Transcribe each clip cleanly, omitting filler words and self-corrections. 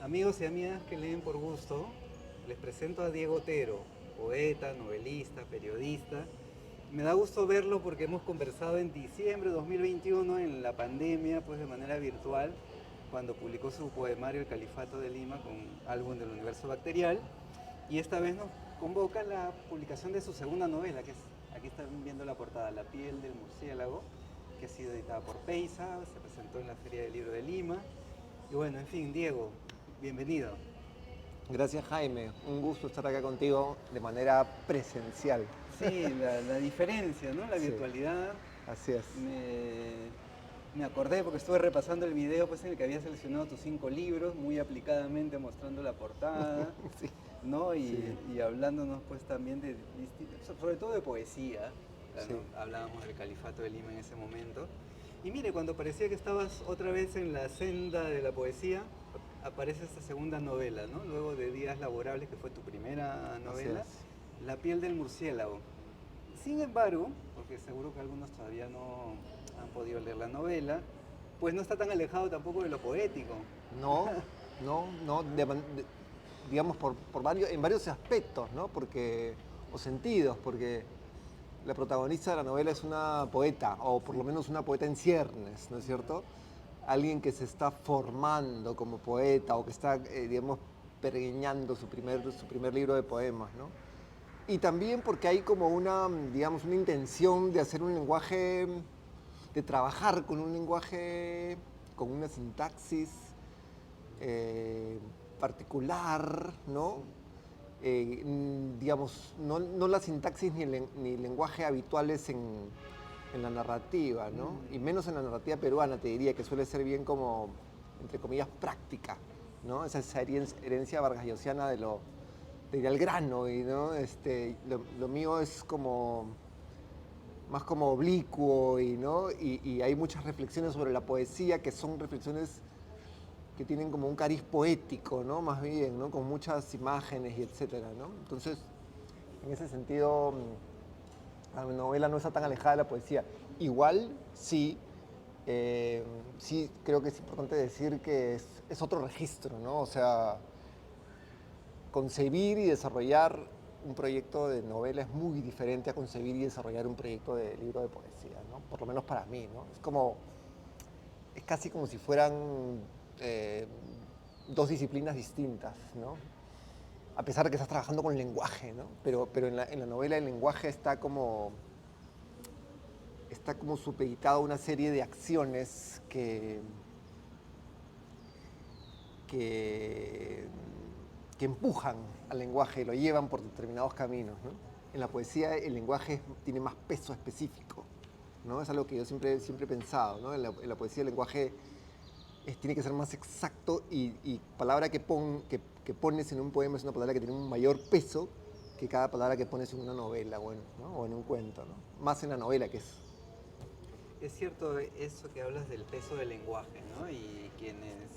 Amigos y amigas que leen por gusto, les presento a Diego Otero, poeta, novelista, periodista. Me da gusto verlo porque hemos conversado en diciembre de 2021 en la pandemia, pues de manera virtual, cuando publicó su poemario El Califato de Lima con álbum del universo bacterial. Y esta vez nos convoca la publicación de su segunda novela, que es, aquí están viendo la portada, La piel del murciélago, que ha sido editada por Peisa, se presentó en la Feria del Libro de Lima. Y bueno, en fin, Diego, bienvenido. Gracias, Jaime. Un gusto estar acá contigo de manera presencial. Sí, la diferencia, ¿no? La Sí, virtualidad. así es. Me, me acordé porque estuve repasando el video pues, en el que había seleccionado tus 5 libros, muy aplicadamente mostrando la portada, Sí, ¿no? sí, Y hablándonos pues también de, sobre todo de poesía, sí. ¿no? Hablábamos del Califato de Lima en ese momento. Y mire, cuando parecía que estabas otra vez en la senda de la poesía, aparece esta segunda novela, ¿no? Luego de Días Laborables, que fue tu primera Así novela, es. La piel del murciélago. Sin embargo, porque seguro que algunos todavía no han podido leer la novela, pues no está tan alejado tampoco de lo poético. No, no, digamos por varios, en varios aspectos, ¿no? Porque, o sentidos, porque la protagonista de la novela es una poeta, o por lo Sí. menos una poeta en ciernes, ¿no es cierto? Alguien que se está formando como poeta o que está, digamos, pergeñando su primer libro de poemas, ¿no? Y también porque hay como una, digamos, una intención de hacer un lenguaje, de trabajar con un lenguaje, con una sintaxis eh, particular, ¿no? Sí. Digamos, no la sintaxis ni el lenguaje habituales en la narrativa, ¿no? Y Mm, menos en la narrativa peruana, te diría, que suele ser bien como, entre comillas, práctica, ¿no? Esa herencia vargasllosiana de ir al grano, y, ¿no? Lo mío es como más como oblicuo, y, ¿no? Y hay muchas reflexiones sobre la poesía que son reflexiones que tienen como un cariz poético, ¿no? Más bien, ¿no? Con muchas imágenes y etcétera, ¿no? Entonces, en ese sentido, la novela no está tan alejada de la poesía. Igual, sí, eh, sí creo que es importante decir que es otro registro, ¿no? O sea, concebir y desarrollar un proyecto de novela es muy diferente a concebir y desarrollar un proyecto de libro de poesía, ¿no? Por lo menos para mí, ¿no? Es casi como si fueran eh, dos disciplinas distintas, ¿no? A pesar de que estás trabajando con lenguaje, ¿no? Pero en la novela el lenguaje está como supeditado a una serie de acciones que, que empujan al lenguaje y lo llevan por determinados caminos, ¿no? En la poesía el lenguaje tiene más peso específico, ¿no? Es algo que yo siempre he pensado, ¿no? En la poesía el lenguaje tiene que ser más exacto, y palabra que pones en un poema es una palabra que tiene un mayor peso que cada palabra que pones en una novela, bueno, ¿no? O en un cuento, ¿no? Más en la novela, que es... es cierto eso que hablas del peso del lenguaje, ¿no? Y quienes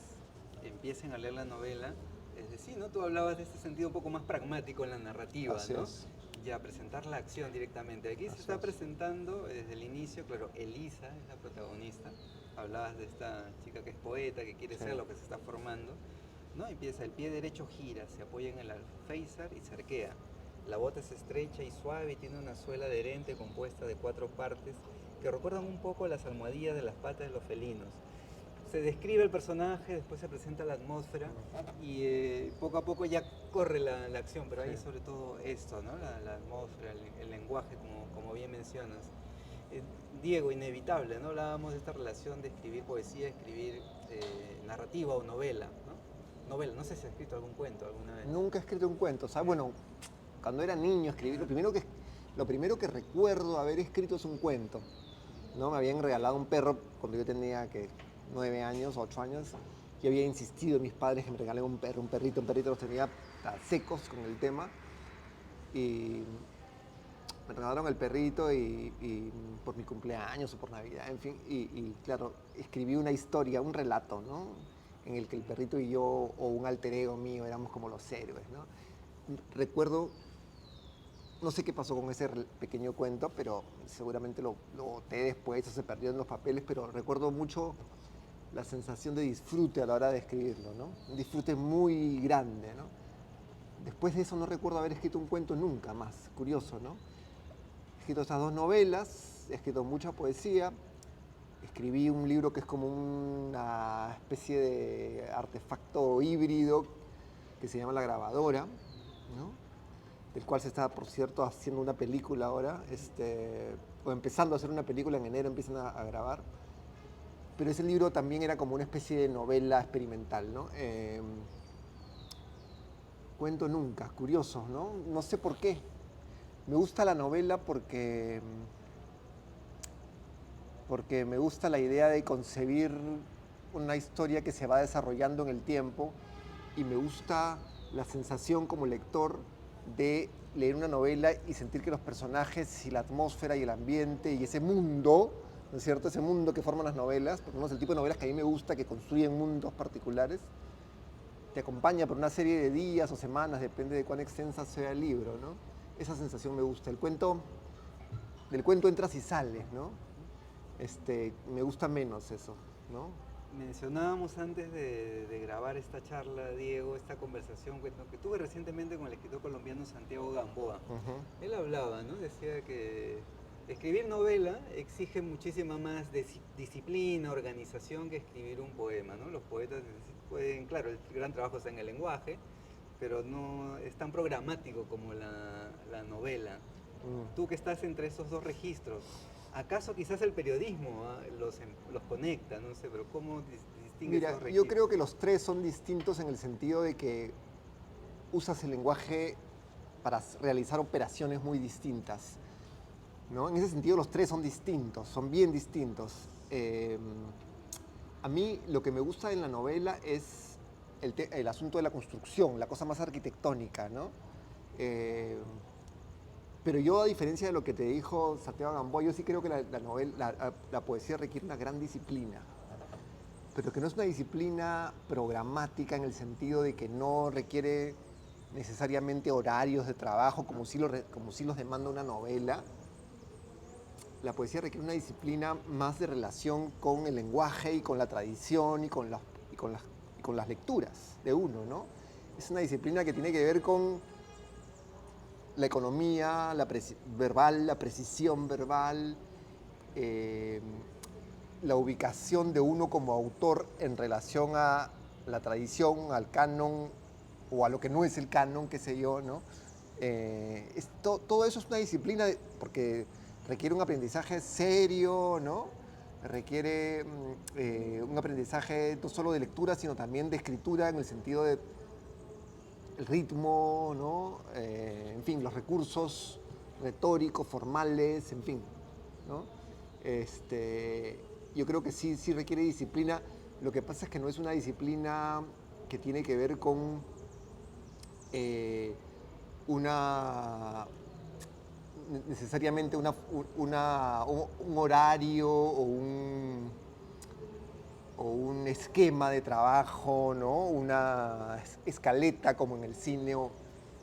empiecen a leer la novela, es decir, ¿no? Tú hablabas de este sentido un poco más pragmático en la narrativa, Así ¿no? es, Ya presentar la acción directamente. Aquí se así está es. presentando desde el inicio, claro, Elisa es la protagonista. Hablabas de esta chica que es poeta, que quiere Sí, ser lo que se está formando, ¿no? Empieza, el pie derecho gira, se apoya en el alféizar y se arquea. La bota es estrecha y suave y tiene una suela adherente compuesta de 4 partes que recuerdan un poco a las almohadillas de las patas de los felinos. Se describe el personaje, después se presenta la atmósfera y poco a poco ya corre la acción, pero sí. hay sobre todo esto, ¿no? La atmósfera, el lenguaje, como bien mencionas. Eh, Diego, inevitable, ¿no? Hablábamos de esta relación de escribir poesía, escribir narrativa o novela, ¿no? Novela, no sé si has escrito algún cuento alguna vez. Nunca he escrito un cuento, o sea, bueno, cuando era niño escribí, Ajá. lo primero que recuerdo haber escrito es un cuento, ¿no? Me habían regalado un perro cuando yo tenía, que 9 años, 8 años. Yo había insistido en mis padres que me regalen un perro, un perrito, los tenía secos con el tema, y me regalaron el perrito, y por mi cumpleaños o por Navidad, en fin, y claro, escribí una historia, un relato, ¿no? En el que el perrito y yo, o un alter ego mío, éramos como los héroes, ¿no? Recuerdo, no sé qué pasó con ese pequeño cuento, pero seguramente lo boté después, o se perdió en los papeles, pero recuerdo mucho la sensación de disfrute a la hora de escribirlo, ¿no? Un disfrute muy grande, ¿no? Después de eso no recuerdo haber escrito un cuento nunca más, curioso, ¿no? He escrito estas 2 novelas, he escrito mucha poesía, escribí un libro que es como una especie de artefacto híbrido que se llama La Grabadora, ¿no? Del cual se está, por cierto, haciendo una película ahora, o empezando a hacer una película, en enero empiezan a grabar. Pero ese libro también era como una especie de novela experimental, ¿no? Cuento nunca, curioso, ¿no? No sé por qué. Me gusta la novela porque me gusta la idea de concebir una historia que se va desarrollando en el tiempo y me gusta la sensación como lector de leer una novela y sentir que los personajes y la atmósfera y el ambiente y ese mundo, ¿no es cierto? Ese mundo que forman las novelas, porque no es el tipo de novelas que a mí me gusta, que construyen mundos particulares, te acompaña por una serie de días o semanas, depende de cuán extensa sea el libro, ¿no? Esa sensación me gusta. Del cuento entras y sales, ¿no? Me gusta menos eso, ¿no? Mencionábamos antes de grabar esta charla, Diego, esta conversación que tuve recientemente con el escritor colombiano Santiago Gamboa. Él hablaba, ¿no? Decía que escribir novela exige muchísima más disciplina, organización que escribir un poema, ¿no? Los poetas pueden, claro, el gran trabajo está en el lenguaje, pero no es tan programático como la novela. Tú que estás entre esos 2 registros, ¿acaso quizás el periodismo los conecta? No sé, pero ¿cómo distingues esos registros? Yo creo que los 3 son distintos en el sentido de que usas el lenguaje para realizar operaciones muy distintas, ¿no? En ese sentido los 3 son distintos, son bien distintos. A mí lo que me gusta en la novela es el asunto de la construcción, la cosa más arquitectónica, ¿no? Pero yo, a diferencia de lo que te dijo Santiago Gamboa, yo sí creo que la poesía requiere una gran disciplina, pero que no es una disciplina programática en el sentido de que no requiere necesariamente horarios de trabajo como si los demanda una novela. La poesía requiere una disciplina más de relación con el lenguaje y con la tradición y con las lecturas de uno, ¿no? Es una disciplina que tiene que ver con la economía, la precisión verbal, la ubicación de uno como autor en relación a la tradición, al canon o a lo que no es el canon, qué sé yo, ¿no? Todo eso es una disciplina porque requiere un aprendizaje serio, ¿no? Requiere un aprendizaje no solo de lectura, sino también de escritura en el sentido de el ritmo, ¿no? En fin, los recursos retóricos, formales, en fin, ¿no? Yo creo que sí requiere disciplina. Lo que pasa es que no es una disciplina que tiene que ver con necesariamente un horario o un esquema de trabajo, ¿no? Una escaleta como en el cine.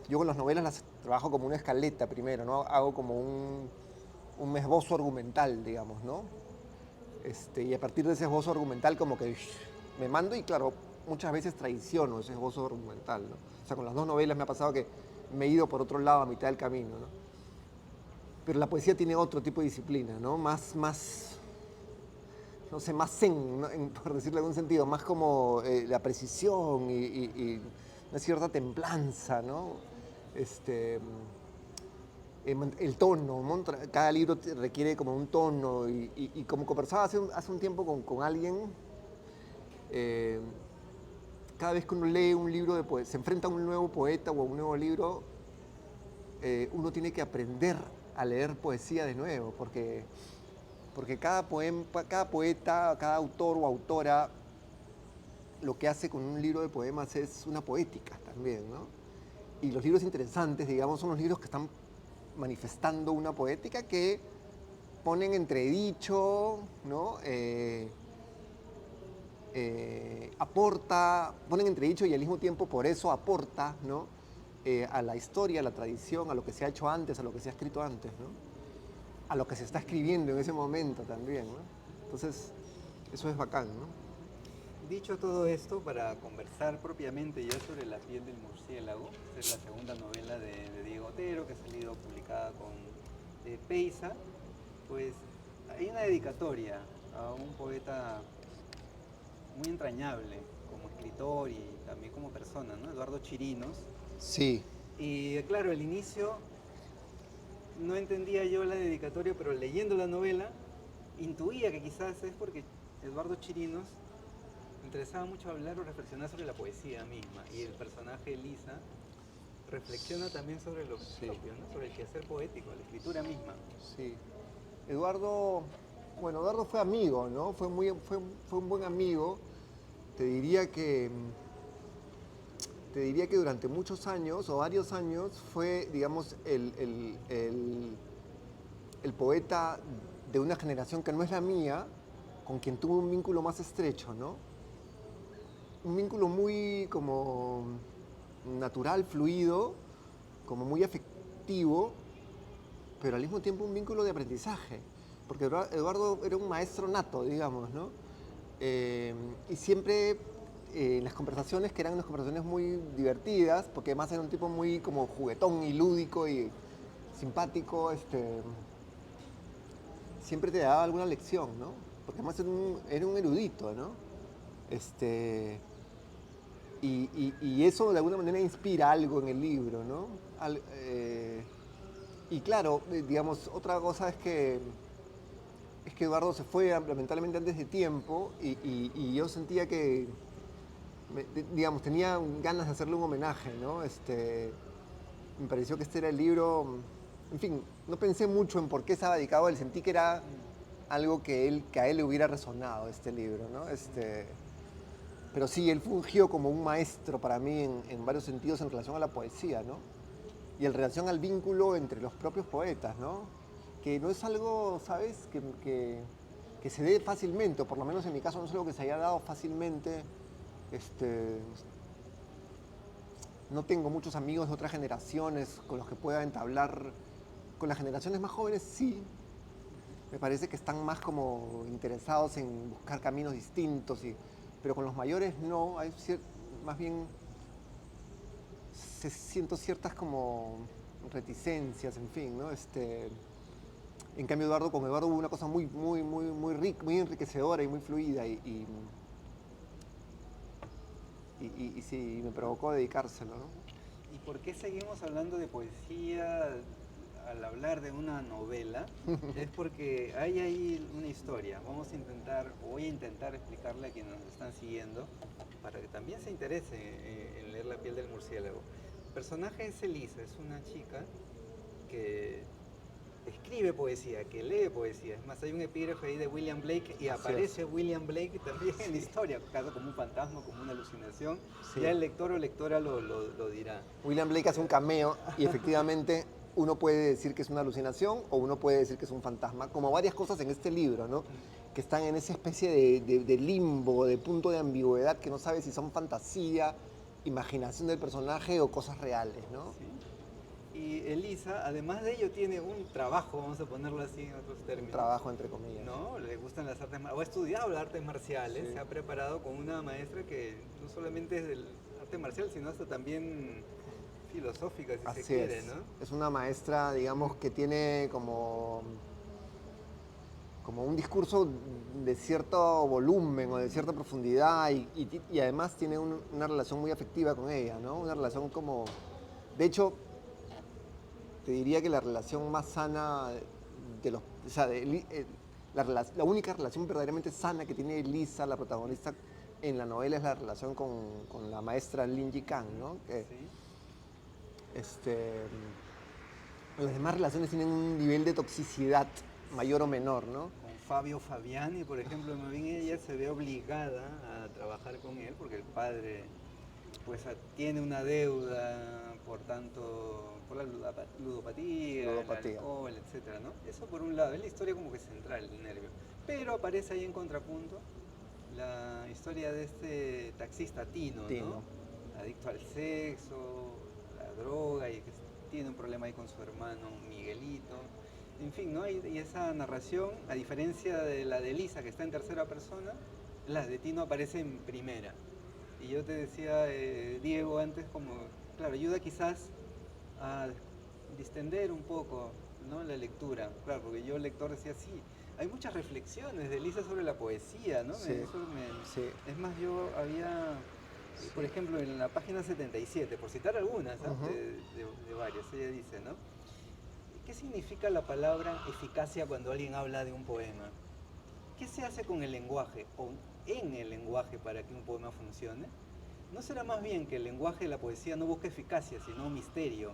Yo con las novelas las trabajo como una escaleta primero, ¿no? Hago como un esbozo argumental, digamos, ¿no? Y a partir de ese esbozo argumental como que me mando y claro, muchas veces traiciono ese esbozo argumental, ¿no? O sea, con las 2 novelas me ha pasado que me he ido por otro lado a mitad del camino, ¿no? Pero la poesía tiene otro tipo de disciplina, ¿no? Más no sé, más zen, ¿no? Por decirlo en algún sentido, más como la precisión y una cierta templanza, ¿no? El tono, ¿no? Cada libro requiere como un tono y como conversaba hace un tiempo con alguien, cada vez que uno lee un libro de poesía, se enfrenta a un nuevo poeta o a un nuevo libro, uno tiene que aprender a leer poesía de nuevo, porque cada poeta, cada autor o autora, lo que hace con un libro de poemas es una poética también, ¿no? Y los libros interesantes, digamos, son los libros que están manifestando una poética que ponen entredicho, ¿no? Ponen entredicho y al mismo tiempo por eso aporta, ¿no? A la historia, a la tradición, a lo que se ha hecho antes, a lo que se ha escrito antes, ¿no? A lo que se está escribiendo en ese momento también, ¿no? Entonces, eso es bacán, ¿no? Dicho todo esto, para conversar propiamente ya sobre La piel del murciélago, esta es la segunda novela de Diego Otero que ha salido publicada con Peiza, pues hay una dedicatoria a un poeta muy entrañable como escritor y también como persona, ¿no? Eduardo Chirinos. Sí, Y claro, al inicio no entendía yo la dedicatoria, pero leyendo la novela intuía que quizás es porque Eduardo Chirinos le interesaba mucho hablar o reflexionar sobre la poesía misma y el personaje Elisa reflexiona también sobre lo sí, propio, ¿no? Sobre el quehacer poético, la escritura misma. sí. Eduardo, bueno, Eduardo fue amigo, ¿no? Fue un buen amigo. Te diría que, te diría que durante muchos años o varios años fue, digamos, el poeta de una generación que no es la mía, con quien tuvo un vínculo más estrecho, ¿no? Un vínculo muy como natural, fluido, como muy afectivo, pero al mismo tiempo un vínculo de aprendizaje, porque Eduardo era un maestro nato, digamos, ¿no? Y siempre en las conversaciones, que eran unas conversaciones muy divertidas, porque además era un tipo muy como juguetón y lúdico y simpático, siempre te daba alguna lección, ¿no? Porque además era un erudito, ¿no? Este, y eso de alguna manera inspira algo en el libro, ¿no? Y claro, digamos, otra cosa es que Eduardo se fue lamentablemente antes de tiempo y yo sentía que, digamos, tenía ganas de hacerle un homenaje, ¿no? Me pareció que este era el libro, en fin, no pensé mucho en por qué estaba dedicado a él, sentí que era algo que a él le hubiera resonado este libro, ¿no? Pero sí, él fungió como un maestro para mí en varios sentidos en relación a la poesía, ¿no? Y en relación al vínculo entre los propios poetas, ¿no? Que no es algo, ¿sabes? Que se dé fácilmente, o por lo menos en mi caso no es algo que se haya dado fácilmente. Este, no tengo muchos amigos de otras generaciones con los que pueda entablar. Con las generaciones más jóvenes sí, me parece que están más como interesados en buscar caminos distintos, pero con los mayores no, más bien siento ciertas como reticencias, en fin, ¿no? En cambio con Eduardo hubo una cosa muy rica, muy enriquecedora y muy fluida y sí, me provocó dedicárselo, ¿no? ¿Y por qué seguimos hablando de poesía al hablar de una novela? Es porque hay ahí una historia. Voy a intentar explicarle a quienes nos están siguiendo para que también se interese en leer La piel del murciélago. El personaje es Elisa, es una chica que escribe poesía, que lee poesía. Es más, hay un epígrafe ahí de William Blake y aparece William Blake también en la historia, caso como un fantasma, como una alucinación. Sí. Ya el lector o lectora lo dirá. William Blake hace un cameo y efectivamente uno puede decir que es una alucinación o uno puede decir que es un fantasma, como varias cosas en este libro, ¿no? Que están en esa especie de limbo, de punto de ambigüedad que no sabe si son fantasía, imaginación del personaje o cosas reales, ¿no? ¿Sí? Y Elisa, además de ello, tiene un trabajo, vamos a ponerlo así en otros términos. Un trabajo, entre comillas. ¿No? Le gustan las artes marciales, o ha estudiado las artes marciales, Sí. se ha preparado con una maestra que no solamente es del arte marcial, sino hasta también filosófica, si Así se quiere, es. ¿no? Es una maestra, digamos, que tiene como un discurso de cierto volumen o de cierta profundidad y además tiene una relación muy afectiva con ella, ¿no? Una relación como... De hecho, te diría que la relación más sana de los... O sea, la única relación verdaderamente sana que tiene Lisa, la protagonista, en la novela es la relación con la maestra Lin Yi Kang, ¿no? Que, Sí. las demás relaciones tienen un nivel de toxicidad mayor o menor, ¿no? Con Fabio Fabiani, por ejemplo, más bien ella se ve obligada a trabajar con él porque el padre pues tiene una deuda, por tanto, por la ludopatía, el alcohol, etcétera, ¿no? Eso por un lado, es la historia como que central, el nervio. Pero aparece ahí en contrapunto la historia de este taxista Tino, ¿no? Adicto al sexo, la droga y que tiene un problema ahí con su hermano Miguelito. En fin, ¿no? Y esa narración, a diferencia de la de Elisa, que está en tercera persona, La de Tino aparece en primera. Y yo te decía, Diego, antes como, claro, ayuda quizás a distender un poco, ¿no?, la lectura. Claro, porque yo lector decía, sí, hay muchas reflexiones de Elisa sobre la poesía, ¿no? Sí, sí, Es más, yo había, por sí. ejemplo, en la página 77, por citar algunas, ¿ah?, Ujú. de varias, ella dice, ¿no? ¿Qué significa la palabra eficacia cuando alguien habla de un poema? ¿Qué se hace con el lenguaje o en el lenguaje para que un poema funcione? ¿No será más bien que el lenguaje de la poesía no busca eficacia, sino misterio?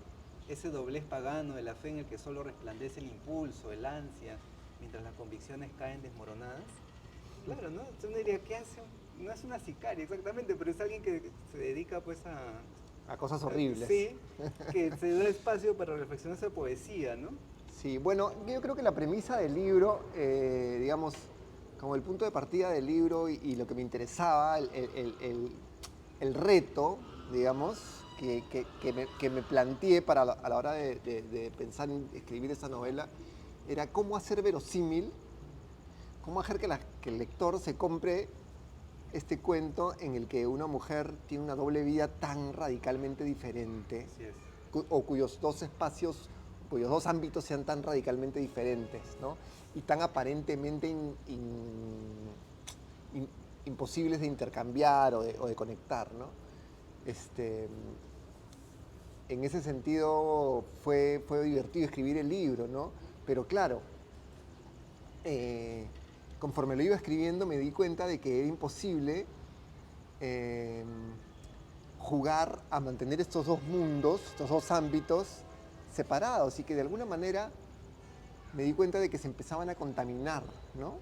Ese doblez pagano de la fe en el que solo resplandece el impulso, el ansia, mientras las convicciones caen desmoronadas. Claro, ¿no? Entonces uno diría, ¿qué hace? No es una sicaria exactamente, pero es alguien que se dedica pues A cosas horribles. sí, que se da espacio para reflexionar sobre poesía, ¿no? Sí, bueno, yo creo que la premisa del libro, digamos, como el punto de partida del libro y lo que me interesaba, el reto, digamos, que me planteé a la hora de pensar en escribir esa novela, era cómo hacer verosímil, cómo hacer que el lector se compre este cuento en el que una mujer tiene una doble vida tan radicalmente diferente, Así es. o cuyos dos espacios, cuyos dos ámbitos sean tan radicalmente diferentes, ¿no? Y tan aparentemente in- imposibles de intercambiar o de conectar, ¿no? Este, en ese sentido fue divertido escribir el libro, ¿no? Pero claro, eh, conforme lo iba escribiendo me di cuenta de que era imposible eh, jugar a mantener estos dos mundos, estos dos ámbitos separados y que de alguna manera me di cuenta de que se empezaban a contaminar, ¿no?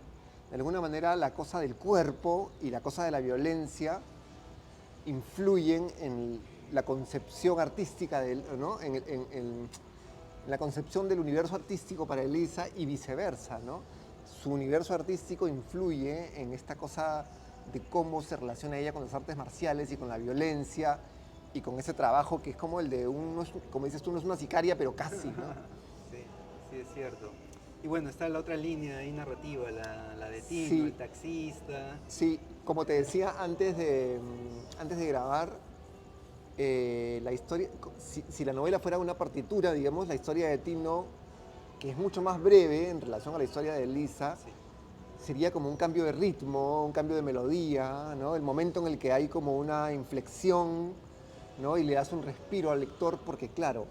De alguna manera la cosa del cuerpo y la cosa de la violencia influyen en la concepción artística, ¿no? En la concepción del universo artístico para Elisa y viceversa, ¿no? Su universo artístico influye en esta cosa de cómo se relaciona ella con las artes marciales y con la violencia y con ese trabajo que es como el de como dices tú, no es una sicaria, pero casi, ¿no? Sí, sí es cierto. Y bueno, está la otra línea ahí narrativa, la de Tino, el Sí, taxista. sí, como te decía antes de grabar, la historia, si la novela fuera una partitura, digamos, la historia de Tino, que es mucho más breve en relación a la historia de Elisa, Sí. sería como un cambio de ritmo, un cambio de melodía, ¿no? El momento en el que hay como una inflexión, ¿no? Y le das un respiro al lector, porque claro,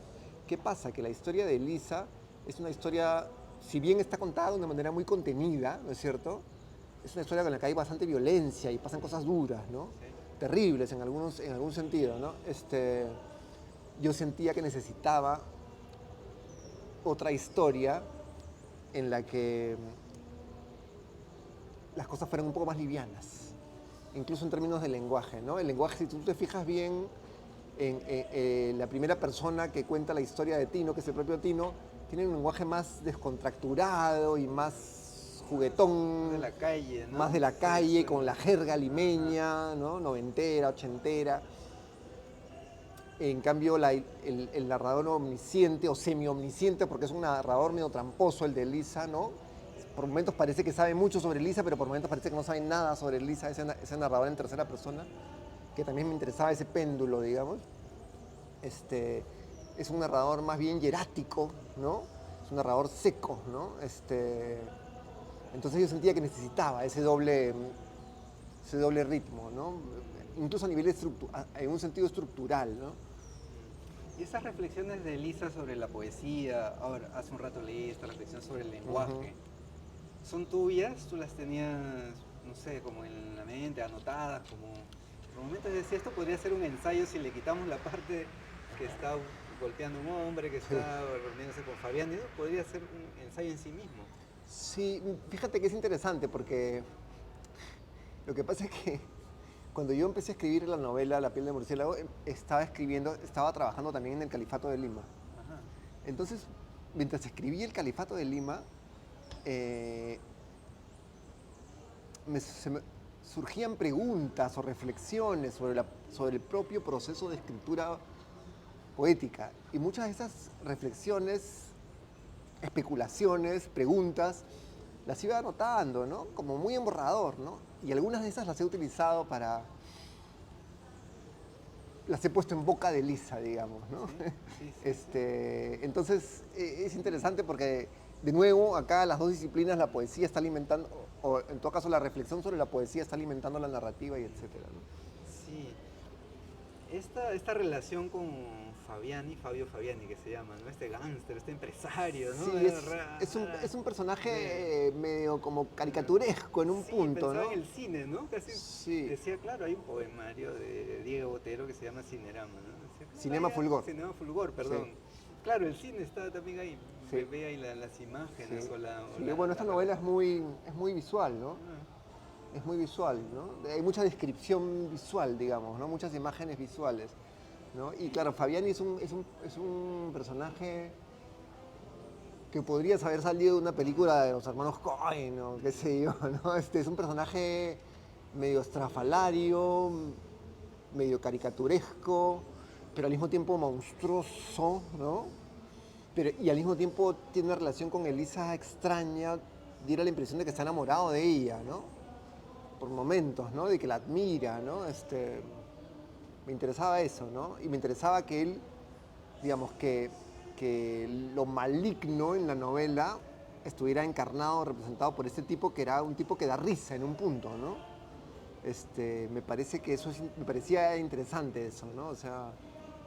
¿qué pasa? Que la historia de Elisa es una historia, si bien está contada de una manera muy contenida, ¿no es cierto? Es una historia con la que hay bastante violencia y pasan cosas duras, ¿no? Sí. Terribles en algún sentido, ¿no? Yo sentía que necesitaba otra historia en la que las cosas fueran un poco más livianas, incluso en términos de lenguaje, ¿no? El lenguaje, si tú te fijas bien en la primera persona que cuenta la historia de Tino, que es el propio Tino, tiene un lenguaje más descontracturado y más De juguetón, la calle, ¿no? más de la Sí, calle, con la jerga ajá. limeña, ¿no? Noventera, ochentera. En cambio, el narrador omnisciente o semi-omnisciente, porque es un narrador medio tramposo, el de Elisa, ¿no? Por momentos parece que sabe mucho sobre Elisa, pero por momentos parece que no sabe nada sobre Elisa, ese narrador en tercera persona, que también me interesaba ese péndulo, digamos. Este, es un narrador más bien hierático, ¿no? Es un narrador seco, ¿no? Entonces yo sentía que necesitaba ese doble ritmo, ¿no? Incluso a nivel en un sentido estructural, ¿no? Y esas reflexiones de Elisa sobre la poesía, ahora, hace un rato leí esta reflexión sobre el Ujú. lenguaje, ¿son tuyas? ¿Tú las tenías, no sé, como en la mente, anotadas, como... Por momentos decía, esto podría ser un ensayo si le quitamos la parte que está golpeando a un hombre, que Sí. está reuniéndose con Fabián, y eso podría ser un ensayo en sí mismo. Sí, fíjate que es interesante porque lo que pasa es que cuando yo empecé a escribir la novela La piel de murciélago, estaba trabajando también en el Califato de Lima. Ajá. Entonces, mientras escribí el Califato de Lima, eh, se me surgían preguntas o reflexiones sobre el propio proceso de escritura poética. Y muchas de esas reflexiones, especulaciones, preguntas, las iba anotando, ¿no? Como muy en borrador, ¿no? Y algunas de esas las he utilizado para... Las he puesto en boca de Lisa, digamos, ¿no? Sí, sí, sí, sí. Entonces, es interesante porque, de nuevo, acá las dos disciplinas, la poesía está alimentando, o en todo caso la reflexión sobre la poesía está alimentando la narrativa y etcétera, ¿no? Sí, esta relación con Fabiani, Fabio Fabiani que se llama, ¿no? Este gángster, este empresario, ¿no? Sí, es un personaje medio como caricaturesco en un Sí, punto, pensaba ¿no? en el cine, ¿no? Casi Sí, decía, claro, hay un poemario de Diego Botero que se llama Cinerama, ¿no? Decía, claro, Cinema Fulgor. Cinema Fulgor, Sí, perdón. Claro, el cine está también ahí, sí, ve ahí las imágenes sí. o Sí, bueno, la esta novela relación. es muy visual, ¿no? Es muy visual, ¿no? Hay mucha descripción visual, digamos, ¿no? Muchas imágenes visuales, ¿no? Y claro, Fabiani es un personaje que podrías haber salido de una película de los hermanos Coen o qué sé yo, ¿no? Es un personaje medio estrafalario, medio caricaturesco, pero al mismo tiempo monstruoso, ¿no? Pero, y al mismo tiempo tiene una relación con Elisa extraña, diera la impresión de que está enamorado de ella, ¿no? Por momentos, ¿no? De que la admira, ¿no? Me interesaba eso, ¿no? Y me interesaba que él, digamos, que lo maligno en la novela estuviera encarnado, representado por este tipo que era un tipo que da risa en un punto, ¿no? Me parece que me parecía interesante eso, ¿no? O sea,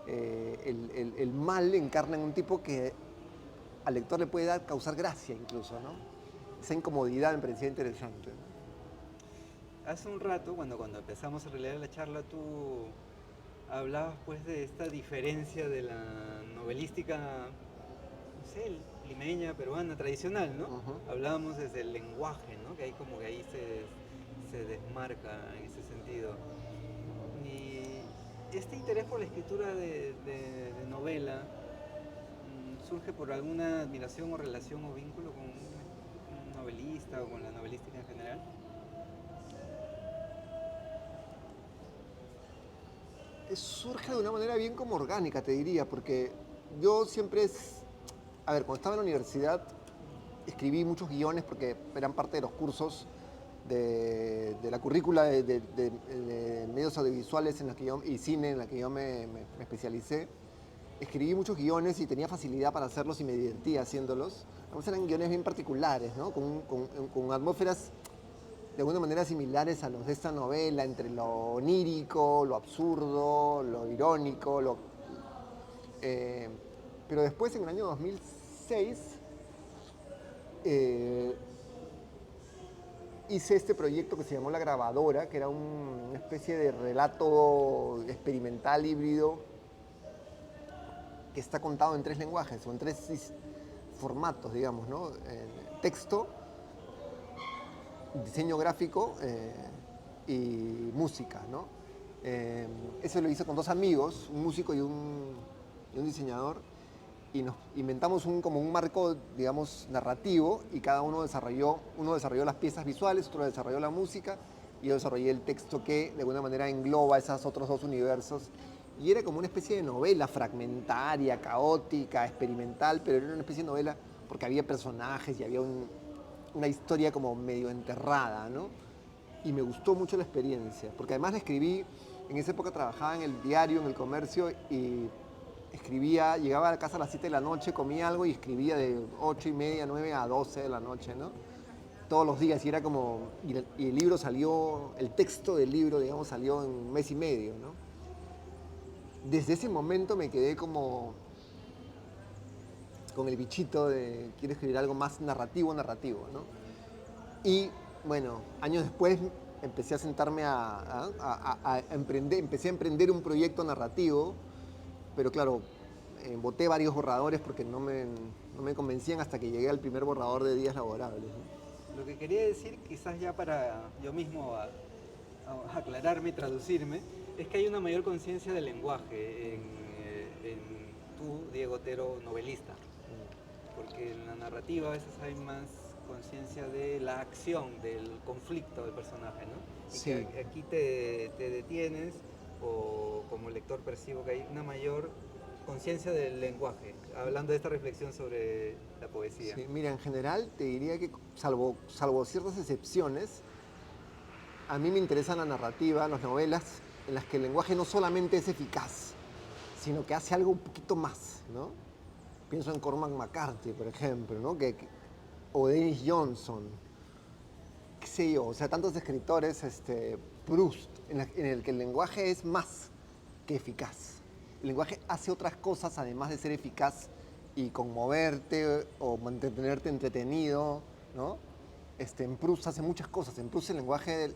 el mal encarna en un tipo que al lector le puede causar gracia incluso, ¿no? Esa incomodidad me parecía interesante, ¿no? Hace un rato, cuando empezamos a releer la charla, tú hablabas pues de esta diferencia de la novelística, no sé, limeña, peruana, tradicional, ¿no? Ujú. Hablábamos desde el lenguaje, ¿no? Que ahí como que ahí se desmarca en ese sentido. Y este interés por la escritura de novela surge por alguna admiración o relación o vínculo con un novelista o con la novelística en general. Surge de una manera bien como orgánica, te diría, porque yo siempre a ver, cuando estaba en la universidad escribí muchos guiones porque eran parte de los cursos de la currícula de medios audiovisuales en la que y cine en la que yo me especialicé. Escribí muchos guiones y tenía facilidad para hacerlos y me divertía haciéndolos. Además eran guiones bien particulares, ¿no? Con atmósferas de alguna manera similares a los de esta novela, entre lo onírico, lo absurdo, lo irónico, eh, pero después, en el año 2006, eh, hice este proyecto que se llamó La Grabadora, que era una especie de relato experimental híbrido que está contado en tres lenguajes o en tres formatos, digamos, ¿no? Texto, diseño gráfico y música, ¿no? Eso lo hice con dos amigos, un músico y un diseñador, y nos inventamos como un marco, digamos, narrativo, y cada uno desarrolló las piezas visuales, otro desarrolló la música, y yo desarrollé el texto que de alguna manera engloba esos otros dos universos. Y era como una especie de novela fragmentaria, caótica, experimental, pero era una especie de novela porque había personajes y había una historia como medio enterrada, ¿no? Y me gustó mucho la experiencia, porque además la escribí, en esa época trabajaba en el diario, en el comercio, y escribía, llegaba a casa a las 7 de la noche, comía algo y escribía de 8:30, 9 a 12 de la noche, ¿no? Todos los días, y era como, y el libro salió, el texto del libro, digamos, salió en un mes y medio, ¿no? Desde ese momento me quedé como con el bichito de quiero escribir algo más narrativo, ¿no? Y bueno, años después empecé a sentarme a emprender, empecé a emprender un proyecto narrativo, pero claro, boté varios borradores porque no me convencían hasta que llegué al primer borrador de Días Laborables, ¿no? Lo que quería decir, quizás ya para yo mismo aclararme y traducirme, es que hay una mayor conciencia del lenguaje en tú, Diego Otero, novelista, porque en la narrativa a veces hay más conciencia de la acción, del conflicto del personaje, ¿no? Y Sí, que aquí te detienes o como lector percibo que hay una mayor conciencia del lenguaje, hablando de esta reflexión sobre la poesía. Sí, mira, en general te diría que, salvo ciertas excepciones, a mí me interesa la narrativa, las novelas, en las que el lenguaje no solamente es eficaz, sino que hace algo un poquito más, ¿no? Pienso en Cormac McCarthy, por ejemplo, ¿no? O Dennis Johnson, qué sé yo, o sea, tantos escritores, Proust, en el que el lenguaje es más que eficaz. El lenguaje hace otras cosas además de ser eficaz y conmoverte o mantenerte entretenido, ¿no? En Proust hace muchas cosas. En Proust el lenguaje,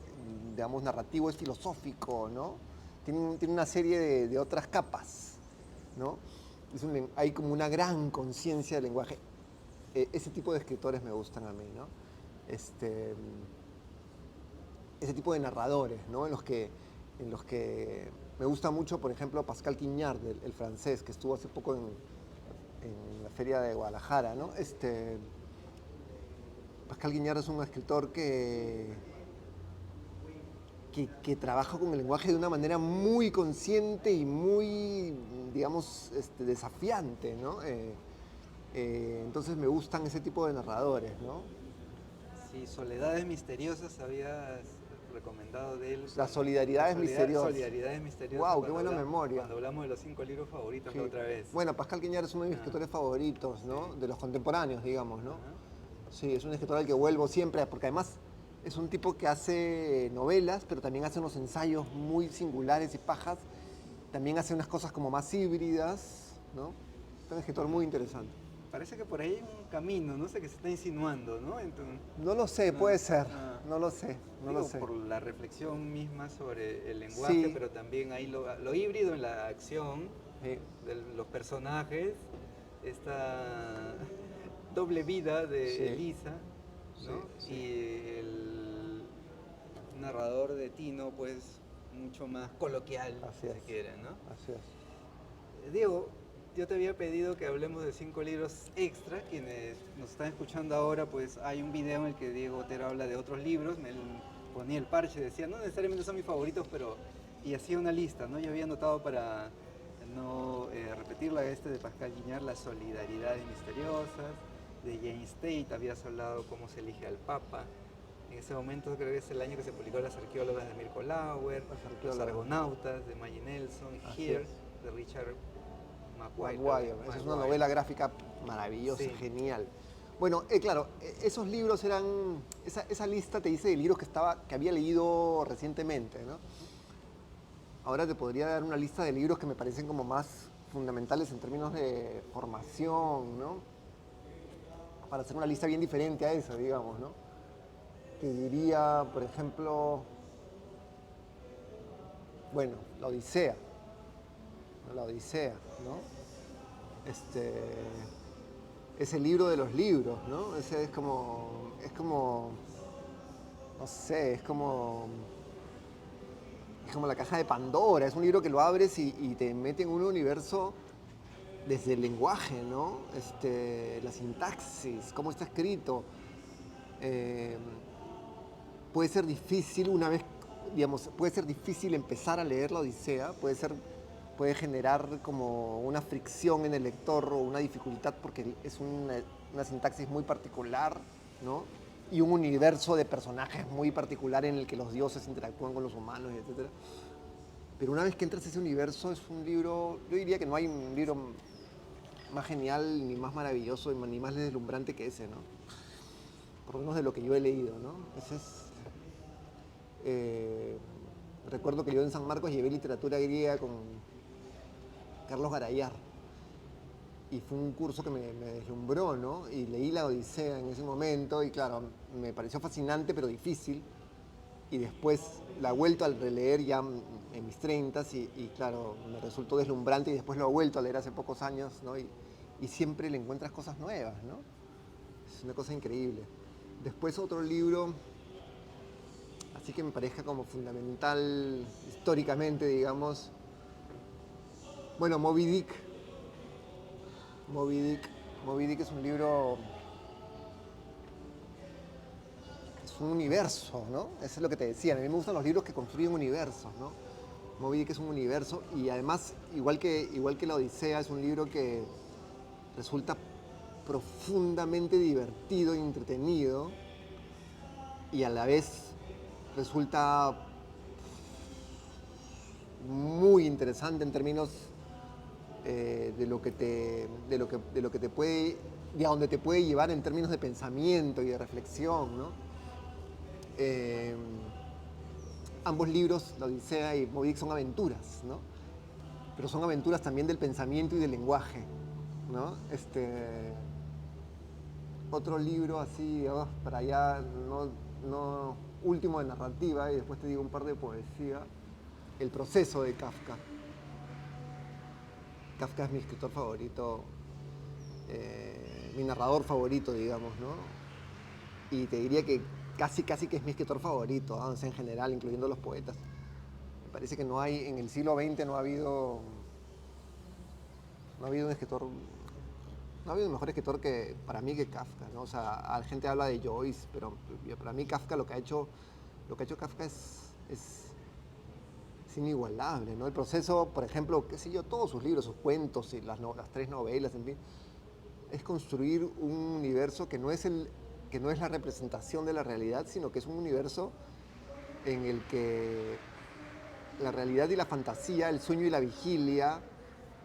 digamos, narrativo es filosófico, ¿no? Tiene una serie de otras capas, ¿no? Hay como una gran conciencia del lenguaje. Ese tipo de escritores me gustan a mí, ¿no? Ese tipo de narradores, ¿no? En los que me gusta mucho, por ejemplo, Pascal Quignard, el francés, que estuvo hace poco en la Feria de Guadalajara, ¿no? Pascal Quignard es un escritor que trabaja con el lenguaje de una manera muy consciente y muy, digamos, desafiante, ¿no? Entonces me gustan ese tipo de narradores, ¿no? Sí, Soledades Misteriosas habías recomendado de él. La solidaridad es misteriosa. Solidaridades Misteriosas. Wow, qué buena memoria. Cuando hablamos de los 5 libros favoritos Sí. la otra vez. Bueno, Pascal Quignard es uno de mis escritores favoritos, ¿no? Sí. De los contemporáneos, digamos, ¿no? Ajá. Sí, es un escritor al que vuelvo siempre, porque además es un tipo que hace novelas, pero también hace unos ensayos muy singulares y pajas. También hace unas cosas como más híbridas, ¿no? Es un escritor muy interesante. Parece que por ahí hay un camino, no sé, que se está insinuando, ¿no? No lo sé, puede ser. ah. No lo sé, no Digo, lo sé. por la reflexión misma sobre el lenguaje, Sí. pero también hay lo híbrido en la acción Sí, de los personajes, esta doble vida de Sí. Elisa, ¿no? Sí, sí. Y el narrador de Tino, pues mucho más coloquial, Así si es. se quiere, ¿no? Así es. Diego, yo te había pedido que hablemos de 5 libros extra. Quienes nos están escuchando ahora, pues hay un video en el que Diego Otero habla de otros libros. Me ponía el parche, decía, no necesariamente son mis favoritos, pero... Y hacía una lista, ¿no? Yo había anotado para no repetirla, de Pascal Quignard, Las Solidaridades Misteriosas. De James Tate habías hablado Cómo se elige al Papa. En ese momento creo que es el año que se publicó Las Arqueólogas de Mirko Lauer, Los Argonautas de Maggie Nelson, Así Here es. de Richard Maguire. Esa es una novela gráfica maravillosa, Sí. genial. Bueno, claro, esos libros eran, esa lista te dice de libros que había leído recientemente, ¿no? Ahora te podría dar una lista de libros que me parecen como más fundamentales en términos de formación, ¿no? Para hacer una lista bien diferente a esa, digamos, ¿no? Te diría, por ejemplo, bueno, La Odisea. La Odisea, ¿no? Es el libro de los libros, ¿no? Ese es como, no sé, es como la caja de Pandora. Es un libro que lo abres y te mete en un universo desde el lenguaje, ¿no? La sintaxis, cómo está escrito. Puede ser difícil puede ser difícil empezar a leer la Odisea, puede generar como una fricción en el lector o una dificultad porque es una sintaxis muy particular, ¿no? Y un universo de personajes muy particular en el que los dioses interactúan con los humanos, etc. Pero una vez que entras a ese universo es un libro, yo diría que no hay un libro más genial, ni más maravilloso, ni más deslumbrante que ese, ¿no? Por lo menos de lo que yo he leído, ¿no? Recuerdo que yo en San Marcos llevé literatura griega con Carlos Garayar y fue un curso que me deslumbró, ¿no? Y leí la Odisea en ese momento y claro, me pareció fascinante pero difícil y después la he vuelto a releer ya en mis 30 y claro, me resultó deslumbrante y después lo he vuelto a leer hace pocos años, ¿no? Y siempre le encuentras cosas nuevas, ¿no? Es una cosa increíble. Después otro libro, así que me parezca como fundamental históricamente, digamos. Bueno, Moby Dick. Moby Dick es un libro, es un universo, ¿no? Eso es lo que te decía. A mí me gustan los libros que construyen universos, ¿no? Moby Dick es un universo y además, igual que La Odisea, es un libro que resulta profundamente divertido y entretenido y a la vez resulta muy interesante en términos de lo que te puede, de a donde te puede llevar en términos de pensamiento y de reflexión, ¿no? Eh, Ambos libros, La Odisea y Moby Dick, son aventuras, ¿no? Pero son aventuras también del pensamiento y del lenguaje, ¿no? Otro libro así, digamos, para allá, no último de narrativa, y después te digo un par de poesía, El proceso de Kafka. Kafka es mi escritor favorito, mi narrador favorito, digamos, ¿no? Y te diría que casi que es mi escritor favorito, ¿no? O sea, en general, incluyendo los poetas. Me parece que no hay, en el siglo XX no ha habido un escritor, no ha habido un mejor escritor que, para mí, que Kafka, ¿no? O sea, la gente habla de Joyce, pero para mí Kafka, lo que ha hecho Kafka es inigualable, ¿no? El proceso, por ejemplo, qué sé yo, todos sus libros, sus cuentos y las 3 novelas, en fin, es construir un universo que no es la representación de la realidad, sino que es un universo en el que la realidad y la fantasía, el sueño y la vigilia,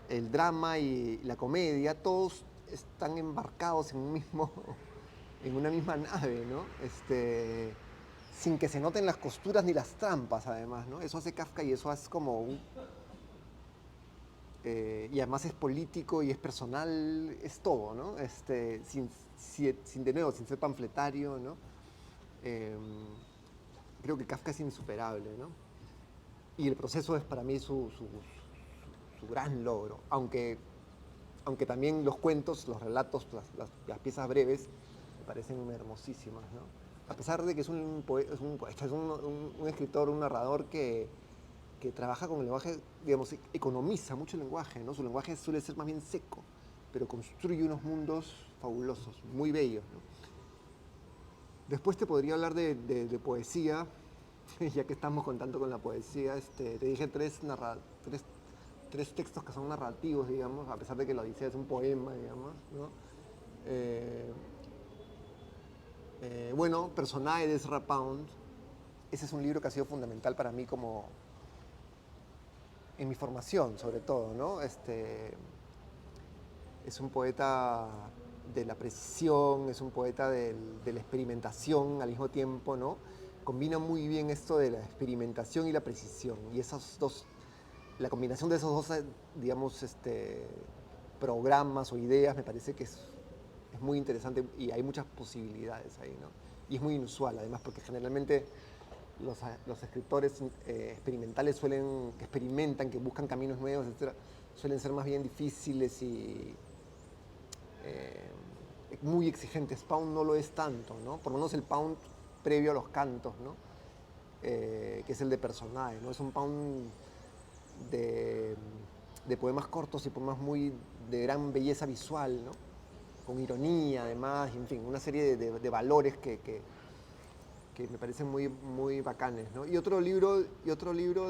el drama y la comedia, todos están embarcados en una misma nave, ¿no? Sin que se noten las costuras ni las trampas, además, ¿no? Eso hace Kafka y eso es como y además es político y es personal, es todo, ¿no? De nuevo, sin ser panfletario, ¿no? Eh, Creo que Kafka es insuperable, ¿no? Y el proceso es para mí su gran logro, aunque también los cuentos, los relatos, las piezas breves me parecen hermosísimas, ¿no? A pesar de que es un poeta, es un escritor, un narrador que trabaja con el lenguaje, digamos, economiza mucho el lenguaje, ¿no? Su lenguaje suele ser más bien seco, pero construye unos mundos fabulosos, muy bellos, ¿no? Después te podría hablar de poesía, ya que estamos contando con la poesía. Te dije tres textos que son narrativos, digamos, a pesar de que la Odisea es un poema, digamos, ¿no? Bueno, Personae de Ezra Pound. Ese es un libro que ha sido fundamental para mí como en mi formación, sobre todo, ¿no? Es un poeta de la precisión, es un poeta de la experimentación al mismo tiempo, ¿no? Combina muy bien esto de la experimentación y la precisión. Y la combinación de esos dos, digamos, programas o ideas me parece que es muy interesante y hay muchas posibilidades ahí, ¿no? Y es muy inusual, además, porque generalmente los escritores experimentales que experimentan, que buscan caminos nuevos, etc., suelen ser más bien difíciles y muy exigentes. Pound no lo es tanto, ¿no? Por lo menos el Pound previo a los cantos, ¿no? Que es el de Personae, ¿no? Es un Pound de poemas cortos y poemas muy de gran belleza visual, ¿no? Con ironía, además, en fin, una serie de valores que me parecen muy bacanes, ¿no? Y otro libro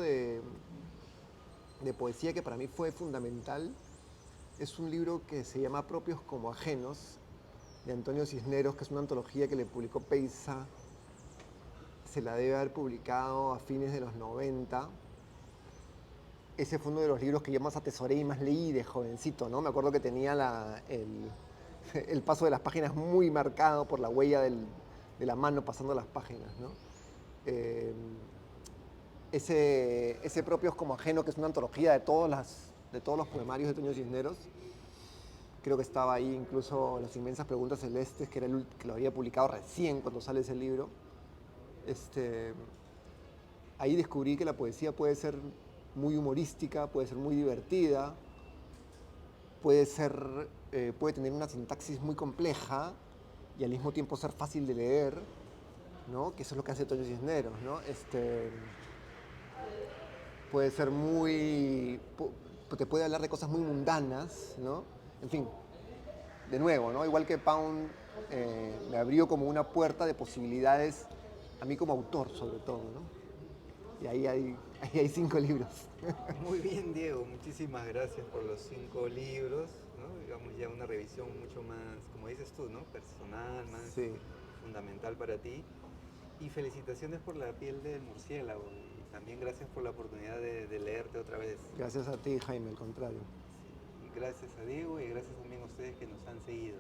de poesía que para mí fue fundamental es un libro que se llama Propios como Ajenos, de Antonio Cisneros, que es una antología que le publicó Peysa. Se la debe haber publicado a fines de los 90. Ese fue uno de los libros que yo más atesoré y más leí de jovencito, ¿no? Me acuerdo que tenía el paso de las páginas muy marcado por la huella de la mano pasando las páginas, ¿no? Ese Propios como Ajeno, que es una antología de todos los poemarios de Antonio Cisneros, creo que estaba ahí incluso Las inmensas preguntas celestes, que lo había publicado recién cuando sale ese libro. Ahí descubrí que la poesía puede ser muy humorística, puede ser muy divertida, puede tener una sintaxis muy compleja y al mismo tiempo ser fácil de leer, ¿no? Que eso es lo que hace Antonio Cisneros, ¿no? Puede ser te puede hablar de cosas muy mundanas, ¿no? En fin, de nuevo, ¿no? Igual que Pound me abrió como una puerta de posibilidades a mí como autor, sobre todo, ¿no? Y ahí hay Ahí hay 5 libros. Muy bien, Diego, muchísimas gracias por los 5 libros, ¿no? Digamos ya una revisión mucho más, como dices tú, ¿no? Personal, más Sí. fundamental para ti. Y felicitaciones por La piel del murciélago. Y también gracias por la oportunidad de leerte otra vez. Gracias a ti, Jaime, al contrario. Y gracias a Diego y gracias también a ustedes que nos han seguido.